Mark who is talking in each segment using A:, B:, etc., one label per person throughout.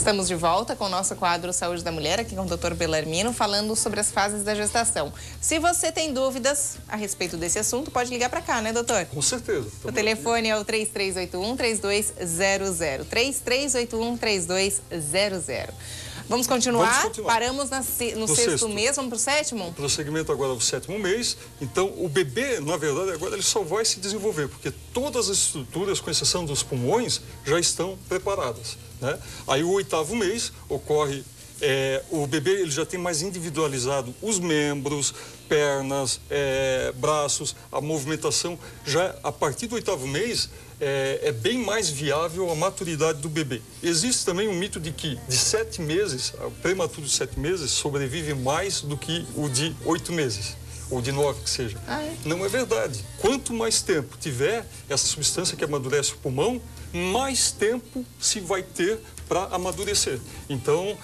A: Estamos de volta com o nosso quadro Saúde da Mulher, aqui com o Dr. Belarmino, falando sobre as fases da gestação. Se você tem dúvidas a respeito desse assunto, pode ligar para cá, né, doutor?
B: Com certeza.
A: O telefone é o 3381-3200. 3381-3200. Vamos continuar? Paramos no sexto mês, vamos para o sétimo?
B: Prosseguimento agora do sétimo mês. Então, o bebê, na verdade, agora ele só vai se desenvolver, porque todas as estruturas, com exceção dos pulmões, já estão preparadas, né? Aí, o oitavo mês, ocorre... o bebê ele já tem mais individualizado os membros, pernas, braços, a movimentação. Já a partir do oitavo mês, é bem mais viável a maturidade do bebê. Existe também um mito de que de 7 meses, o prematuro de 7 meses sobrevive mais do que o de 8 meses. Ou de 9, que seja. Não é verdade. Quanto mais tempo tiver essa substância que amadurece o pulmão, mais tempo se vai ter para amadurecer. Então,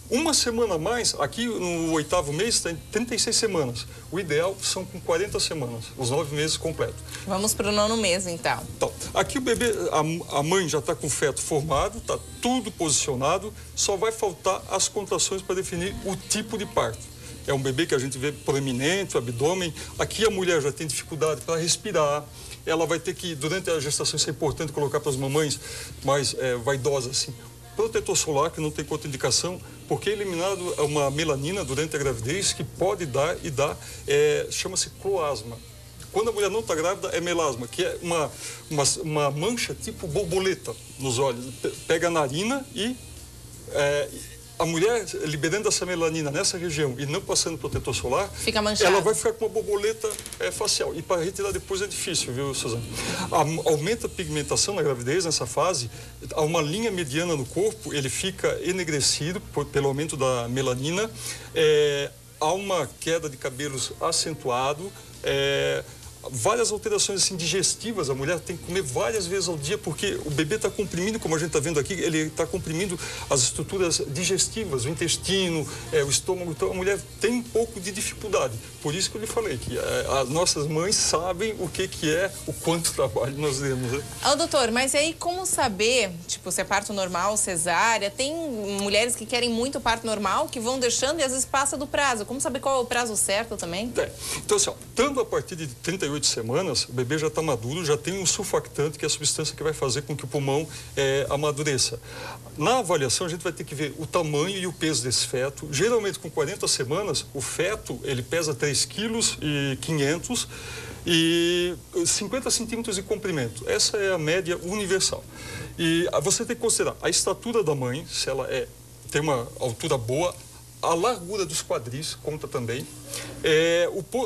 B: uma semana a mais, aqui no oitavo mês tem 36 semanas. O ideal são com 40 semanas, os 9 meses completos.
A: Vamos para o 9º mês, então.
B: Então, aqui o bebê, a mãe já está com o feto formado, está tudo posicionado, só vai faltar as contrações para definir o tipo de parto. É um bebê que a gente vê proeminente, o abdômen. Aqui a mulher já tem dificuldade para respirar. Ela vai ter que, durante a gestação, isso é importante colocar para as mamães mais vaidosas, assim, protetor solar, que não tem contraindicação, porque é eliminado uma melanina durante a gravidez que pode dar e dá, chama-se cloasma. Quando a mulher não está grávida, é melasma, que é uma mancha tipo borboleta nos olhos. Pega a narina e... a mulher liberando essa melanina nessa região e não passando protetor solar,
A: fica manchada.
B: Ela vai ficar com uma borboleta facial. E para retirar depois é difícil, viu, Suzana? Aumenta a pigmentação na gravidez, nessa fase. Há uma linha mediana no corpo, ele fica enegrecido pelo aumento da melanina. Há uma queda de cabelos acentuado. Várias alterações assim, digestivas, a mulher tem que comer várias vezes ao dia, porque o bebê está comprimindo, como a gente está vendo aqui, ele está comprimindo as estruturas digestivas, o intestino, o estômago, então a mulher tem um pouco de dificuldade. Por isso que eu lhe falei que as nossas mães sabem o que é, o quanto trabalho nós demos, né?
A: Doutor, mas aí como saber, tipo, se é parto normal, cesárea? Tem mulheres que querem muito parto normal, que vão deixando e às vezes passa do prazo. Como saber qual é o prazo certo também?
B: Então, assim, estando a partir de 38 semanas, o bebê já está maduro, já tem um surfactante, que é a substância que vai fazer com que o pulmão amadureça. Na avaliação, a gente vai ter que ver o tamanho e o peso desse feto. Geralmente, com 40 semanas, o feto, ele pesa 3,5 kg e 50 centímetros de comprimento. Essa é a média universal. E você tem que considerar a estatura da mãe, se ela tem uma altura boa, a largura dos quadris conta também.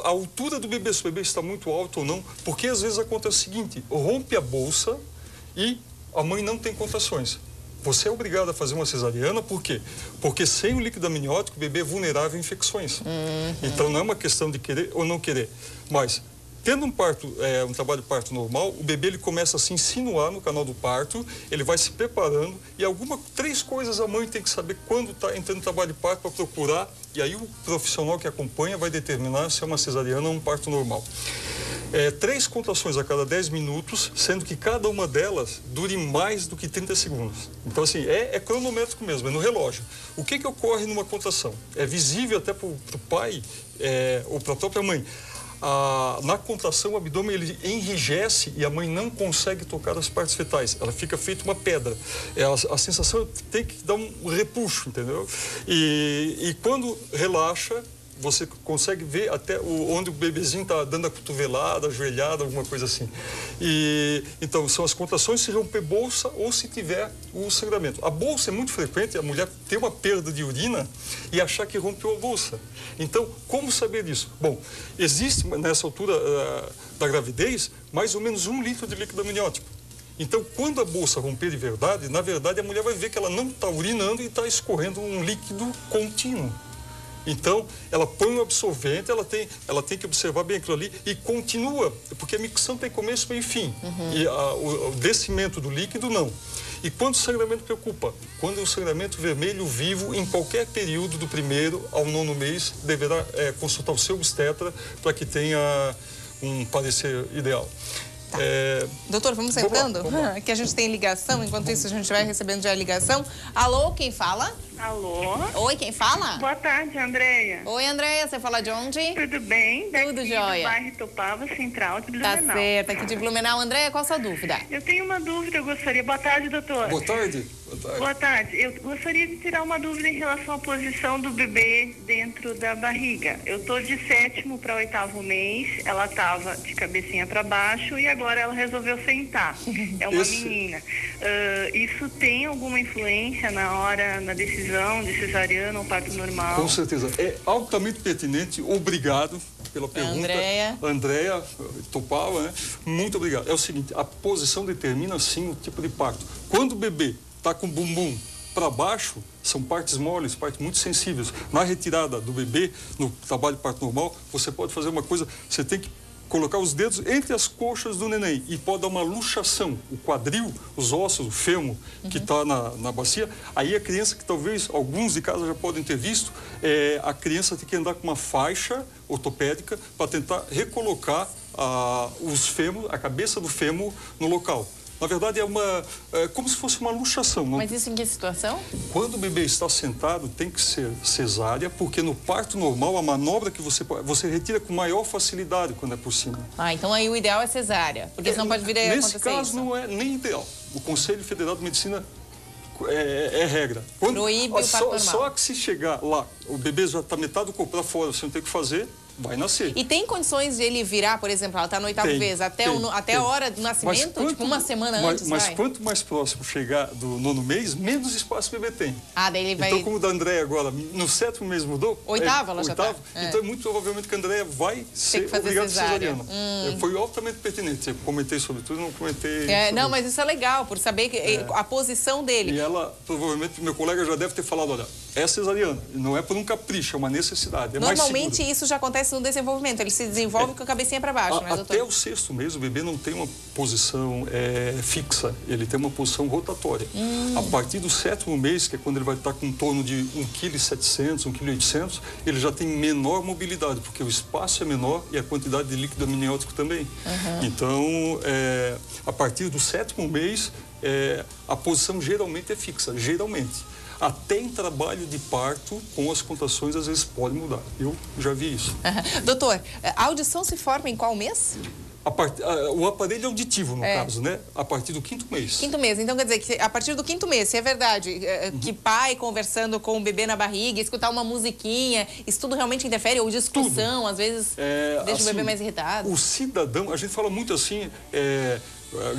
B: A altura do bebê, se o bebê está muito alto ou não, porque às vezes acontece o seguinte, rompe a bolsa e a mãe não tem contrações. Você é obrigado a fazer uma cesariana, por quê? Porque sem o líquido amniótico o bebê é vulnerável a infecções. Então não é uma questão de querer ou não querer, mas... Tendo um trabalho de parto normal, o bebê ele começa a se insinuar no canal do parto, ele vai se preparando e 3 coisas a mãe tem que saber quando está entrando no trabalho de parto para procurar, e aí o profissional que acompanha vai determinar se é uma cesariana ou um parto normal. 3 contrações a cada 10 minutos, sendo que cada uma delas dure mais do que 30 segundos. Então, assim, é cronométrico mesmo, é no relógio. O que ocorre numa contração? É visível até para o pai ou para a própria mãe. Na contração, o abdômen ele enrijece e a mãe não consegue tocar as partes fetais. Ela fica feita uma pedra. A sensação tem que dar um repuxo, entendeu? E quando relaxa, você consegue ver até onde o bebezinho está dando a cotovelada, a ajoelhada, alguma coisa assim. Então, são as contrações se romper bolsa ou se tiver o sangramento. A bolsa é muito frequente, a mulher ter uma perda de urina e achar que rompeu a bolsa. Então, como saber disso? Bom, existe nessa altura da gravidez mais ou menos 1 litro de líquido amniótico. Então, quando a bolsa romper de verdade, na verdade a mulher vai ver que ela não está urinando e está escorrendo um líquido contínuo. Então, ela põe um absorvente, ela tem que observar bem aquilo ali e continua, porque a micção tem começo, meio e fim. E o descimento do líquido, não. E quando o sangramento preocupa? Quando é um sangramento vermelho vivo, em qualquer período do 1º ao 9º mês, deverá consultar o seu obstetra para que tenha um parecer ideal.
A: Tá. Doutor, vamos sentando? Vamos lá. Que a gente tem ligação, enquanto isso a gente vai recebendo já a ligação. Alô, quem fala?
C: Alô?
A: Oi, quem fala?
C: Boa tarde, Andréia.
A: Oi, Andréia, você fala de onde?
C: Tudo bem?
A: Tudo jóia.
C: Do bairro Tupava, Central de Blumenau.
A: Tá certo, aqui de Blumenau. Andréia, qual a sua dúvida?
C: Eu tenho uma dúvida, eu gostaria... Boa tarde, doutor.
B: Boa tarde.
C: Boa tarde. Eu gostaria de tirar uma dúvida em relação à posição do bebê dentro da barriga. Eu tô de 7º para 8º mês, ela estava de cabecinha para baixo e agora ela resolveu sentar. É uma menina. Isso tem alguma influência na decisão de cesariana ou parto normal?
B: Com certeza. É altamente pertinente. Obrigado pela pergunta. Andréia Tupava, né? Muito obrigado. É o seguinte, a posição determina, sim, o tipo de parto. Quando o bebê está com o bumbum para baixo, são partes moles, partes muito sensíveis. Na retirada do bebê, no trabalho de parto normal, você pode fazer uma coisa, você tem que colocar os dedos entre as coxas do neném e pode dar uma luxação, o quadril, os ossos, o fêmur que está na bacia. Aí a criança, que talvez alguns de casa já podem ter visto, a criança tem que andar com uma faixa ortopédica para tentar recolocar a cabeça do fêmur no local. Na verdade, é como se fosse uma luxação.
A: Mas isso em que situação?
B: Quando o bebê está sentado, tem que ser cesárea, porque no parto normal, a manobra que você retira com maior facilidade quando é por cima.
A: Então aí o ideal é cesárea, porque senão pode vir a acontecer
B: Nesse caso, não é nem ideal. O Conselho Federal de Medicina é regra.
A: Proíbe o parto normal.
B: Só que se chegar lá, o bebê já está metade do corpo para fora, você não tem o que fazer, vai nascer.
A: E tem condições de ele virar, por exemplo, ela está no 8º mês, até a hora do nascimento, tipo uma semana antes,
B: Mas quanto mais próximo chegar do 9º mês, menos espaço o bebê tem.
A: Daí ele vai...
B: Então, como o da Andréia agora, no 7º mês mudou...
A: 8º, ela já está.
B: Então, é muito provavelmente que a Andréia vai ser obrigada a cesariana. Foi altamente pertinente. Eu comentei sobre tudo, não comentei...
A: Não, mas isso é legal, por saber a posição dele.
B: E ela, provavelmente, meu colega já deve ter falado, olha, é cesariana, não é por um capricho, é uma necessidade.
A: Normalmente isso já acontece no desenvolvimento, ele se desenvolve com a cabecinha para baixo, né, doutor?
B: Até o 6º mês o bebê não tem uma posição fixa, ele tem uma posição rotatória. A partir do 7º mês, que é quando ele vai estar com em torno de 1,7 kg, 1,8 kg, ele já tem menor mobilidade, porque o espaço é menor e a quantidade de líquido amniótico também. Então, a partir do 7º mês, a posição geralmente é fixa, geralmente. Até em trabalho de parto, com as contrações, às vezes pode mudar. Eu já vi isso.
A: Doutor, a audição se forma em qual mês?
B: O aparelho auditivo, no caso, né? A partir do 5º mês.
A: 5º mês. Então, quer dizer que a partir do 5º mês, se é verdade que pai conversando com o bebê na barriga, escutar uma musiquinha, isso tudo realmente interfere? Ou discussão, às vezes, deixa o bebê mais irritado?
B: O cidadão, a gente fala muito assim...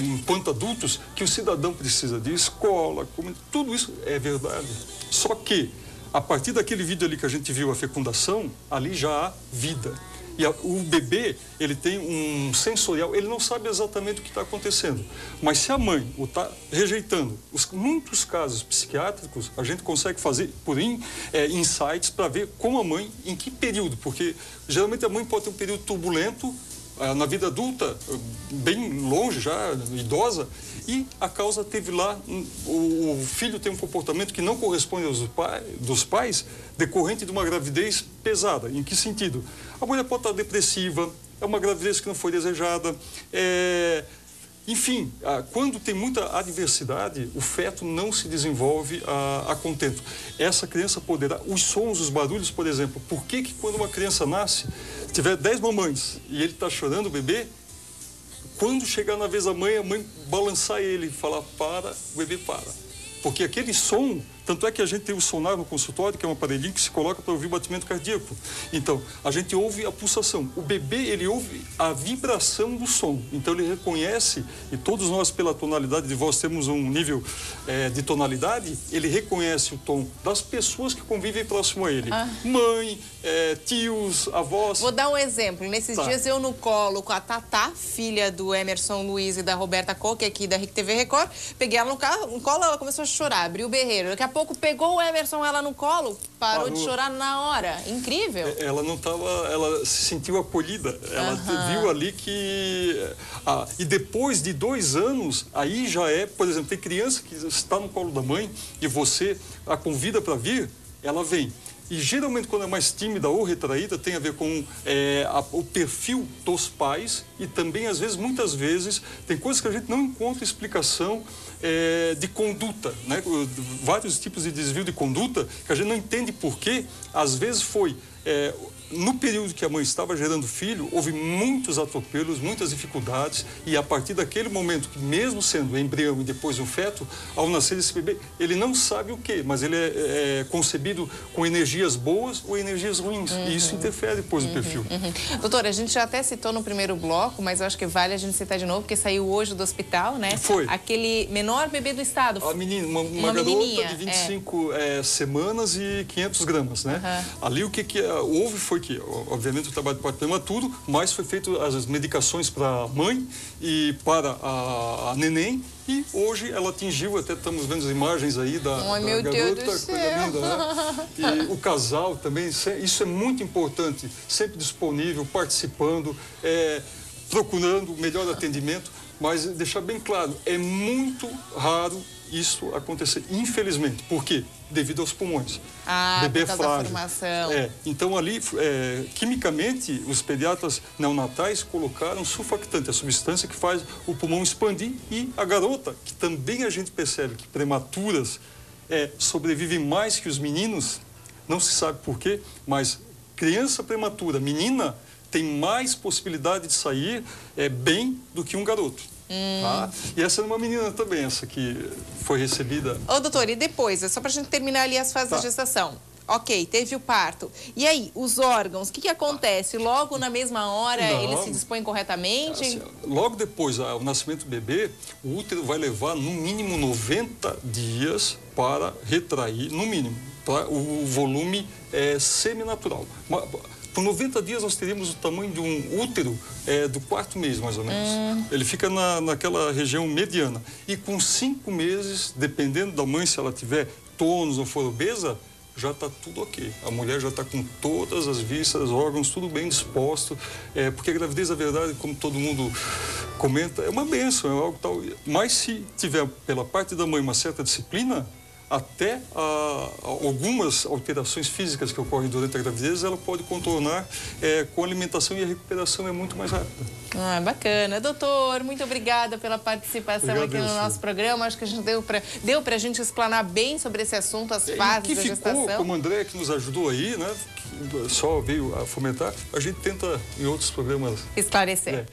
B: enquanto adultos, que o cidadão precisa de escola, tudo isso é verdade. Só que, a partir daquele vídeo ali que a gente viu, a fecundação, ali já há vida. E o bebê, ele tem um sensorial, ele não sabe exatamente o que está acontecendo. Mas se a mãe o está rejeitando, muitos casos psiquiátricos, a gente consegue fazer, insights para ver como a mãe, em que período, porque geralmente a mãe pode ter um período turbulento, na vida adulta, bem longe já, idosa, e a causa teve lá, o filho tem um comportamento que não corresponde dos pais, decorrente de uma gravidez pesada. Em que sentido? A mulher pode estar depressiva, é uma gravidez que não foi desejada, enfim, quando tem muita adversidade, o feto não se desenvolve a contento. Essa criança poderá... Os sons, os barulhos, por exemplo, por que quando uma criança nasce, tiver 10 mamães e ele está chorando, o bebê, quando chegar na vez da mãe, a mãe balançar ele e falar, para, o bebê para. Porque aquele som, tanto é que a gente tem o sonar no consultório, que é um aparelhinho que se coloca para ouvir o batimento cardíaco. Então, a gente ouve a pulsação. O bebê, ele ouve a vibração do som. Então, ele reconhece, e todos nós, pela tonalidade de voz, temos um nível de tonalidade, ele reconhece o tom das pessoas que convivem próximo a ele. Mãe, tios, avós.
A: Vou dar um exemplo. Nesses dias, eu no colo com a Tatá, filha do Emerson Luiz e da Roberta Coque, aqui da RIC TV Record, peguei ela no colo, ela começou a chorar, abriu o berreiro. Daqui a pouco pegou o Emerson, ela no colo, parou de chorar na hora. Incrível.
B: Ela não estava, ela se sentiu acolhida. Ela viu ali que... e depois de 2 anos, aí já por exemplo, tem criança que está no colo da mãe e você a convida para vir, ela vem. E geralmente quando é mais tímida ou retraída tem a ver com o perfil dos pais e também, às vezes, muitas vezes, tem coisas que a gente não encontra explicação de conduta, né? Vários tipos de desvio de conduta que a gente não entende por quê. Às vezes foi... no período que a mãe estava gerando filho, houve muitos atropelos, muitas dificuldades, e a partir daquele momento, que mesmo sendo embrião e depois um feto, ao nascer esse bebê, ele não sabe o quê, mas ele é concebido com energias boas ou energias ruins, e isso interfere depois no perfil.
A: Doutora, a gente já até citou no primeiro bloco, mas eu acho que vale a gente citar de novo, porque saiu hoje do hospital, né?
B: Foi.
A: Aquele menor bebê do estado.
B: A menina, uma garota de 25 semanas e 500 gramas, né? Ali o que houve foi que, obviamente, o trabalho de parto prematuro, mas foi feito as medicações para a mãe e para a neném, e hoje ela atingiu, até estamos vendo as imagens aí da
A: meu
B: garota,
A: Deus do
B: coisa
A: céu.
B: linda, né? E o casal também, isso é muito importante, sempre disponível, participando, procurando o melhor atendimento, mas deixar bem claro, é muito raro isso acontecer, infelizmente. Por quê? Devido aos pulmões. Bebê
A: por causa da formação.
B: Então ali, quimicamente, os pediatras neonatais colocaram surfactante, a substância que faz o pulmão expandir, e a garota, que também a gente percebe que prematuras sobrevivem mais que os meninos, não se sabe por quê, mas criança prematura, menina, tem mais possibilidade de sair bem do que um garoto. Tá? E essa é uma menina também, essa que foi recebida.
A: Ô, doutor, e depois, só pra gente terminar ali as fases da gestação. Ok, teve o parto. E aí, os órgãos, o que acontece? Logo na mesma hora, eles se dispõem corretamente?
B: Assim, logo depois do nascimento do bebê, o útero vai levar no mínimo 90 dias para retrair, no mínimo, para o volume seminatural. Por 90 dias nós teríamos o tamanho de um útero do 4º mês, mais ou menos. Ele fica naquela região mediana. E com 5 meses, dependendo da mãe, se ela tiver tônus ou for obesa, já está tudo ok. A mulher já está com todas as vísceras, órgãos, tudo bem disposto. Porque a gravidez, na verdade, como todo mundo comenta, é uma bênção, é algo tal. Mas se tiver, pela parte da mãe, uma certa disciplina, até algumas alterações físicas que ocorrem durante a gravidez, ela pode contornar com alimentação, e a recuperação é muito mais rápida.
A: Bacana. Doutor, muito obrigada pela participação aqui no nosso programa. Acho que a gente deu pra gente explanar bem sobre esse assunto, as fases da gestação.
B: Ficou, como o André, que nos ajudou aí, né? Só veio a fomentar, a gente tenta em outros programas
A: esclarecer.